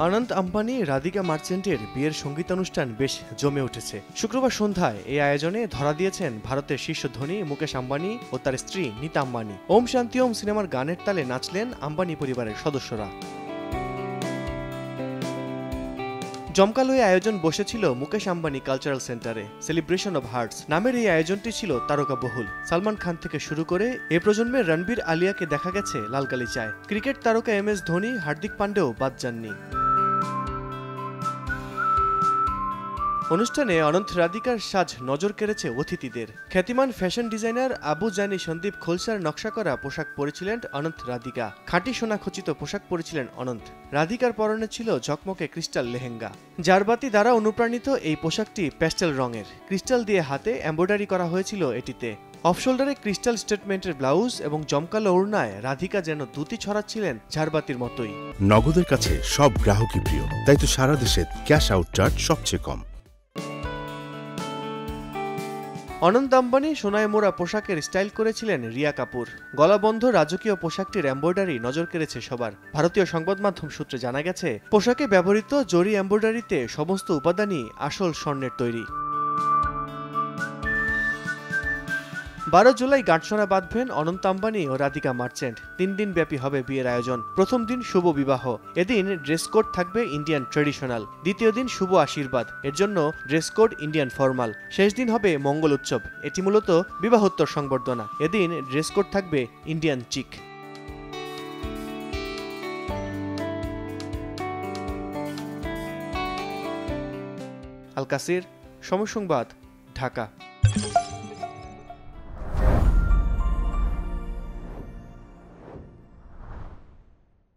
অনন্ত আম্বানি রাধিকা মার্চেন্টের বিয়ের সঙ্গীতানুষ্ঠান বেশ জমে উঠেছে। শুক্রবার সন্ধ্যায় এই আয়োজনে ধরা দিয়েছেন ভারতের শীর্ষ ধনী মুকেশ আম্বানি ও তার স্ত্রী নীতা আম্বানি। ওম শান্তি ওম সিনেমার গানের তালে নাচলেন আম্বানি পরিবারের সদস্যরা। জমকালো এই আয়োজন বসেছিল মুকেশ আম্বানি কালচারাল সেন্টারে। সেলিব্রেশন অব হার্টস নামের এই আয়োজনটি ছিল তারকাবহুল। সালমান খান থেকে শুরু করে এ প্রজন্মের রণবীর আলিয়াকে দেখা গেছে লাল গালিচায়। ক্রিকেট তারকা MS ধোনি, হার্দিক পান্ডেও বাদ যাননি। অনুষ্ঠানে অনন্ত রাধিকার সাজ নজর কেড়েছে অতিথিদের। খ্যাতিমান ফ্যাশন ডিজাইনার আবু জানি সন্দীপ খোলসার নকশা করা পোশাক পরেছিলেন অনন্ত রাধিকা। খাঁটি সোনা খচিত পোশাক পরেছিলেন অনন্ত। রাধিকার পরনে ছিল ঝকমকে ক্রিস্টাল লেহেঙ্গা। জারবাতি দ্বারা অনুপ্রাণিত এই পোশাকটি প্যাস্টেল রঙের। ক্রিস্টাল দিয়ে হাতে এমব্রয়ডারি করা হয়েছিল এটিতে। অফ শোল্ডারে ক্রিস্টাল স্টেটমেন্টের ব্লাউজ এবং জমকালো ওড়নায় রাধিকা যেন দ্যুতি ছড়াচ্ছিলেন ঝাড়বাতির মতোই। নগদের কাছে সব গ্রাহকই প্রিয়, তাই তো সারা দেশে ক্যাশ আউট চার্জ সবচেয়ে কম। অনন্ত আম্বানি সোনায় মোড়া পোশাকের স্টাইল করেছিলেন রিয়া কাপুর। গলাবন্ধ রাজকীয় পোশাকটির এমব্রয়ডারি নজর কেড়েছে সবার। ভারতীয় সংবাদ মাধ্যম সূত্রে জানা গেছে, পোশাকে ব্যবহৃত জরি এমব্রয়ডারিতে সমস্ত উপাদানই আসল স্বর্ণের তৈরি। 12 জুলাই গাঁটছড়া বাঁধবেন অনন্ত আম্বানি ও রাধিকা মার্চেন্ট। 3 দিন ব্যাপী হবে বিয়ের আয়োজন। প্রথম দিন শুভ বিবাহ, এদিন ড্রেস কোড থাকবে ইন্ডিয়ান ট্রেডিশনাল। দ্বিতীয় দিন শুভ আশীর্বাদ, এর জন্য ড্রেস কোড ইন্ডিয়ান ফর্মাল। শেষ দিন হবে মঙ্গল উৎসব, এটি মূলত বিবাহোত্তর সংবর্ধনা। এদিন ড্রেস কোড থাকবে ইন্ডিয়ান চিক। আল কাসির, সময় সংবাদ, ঢাকা।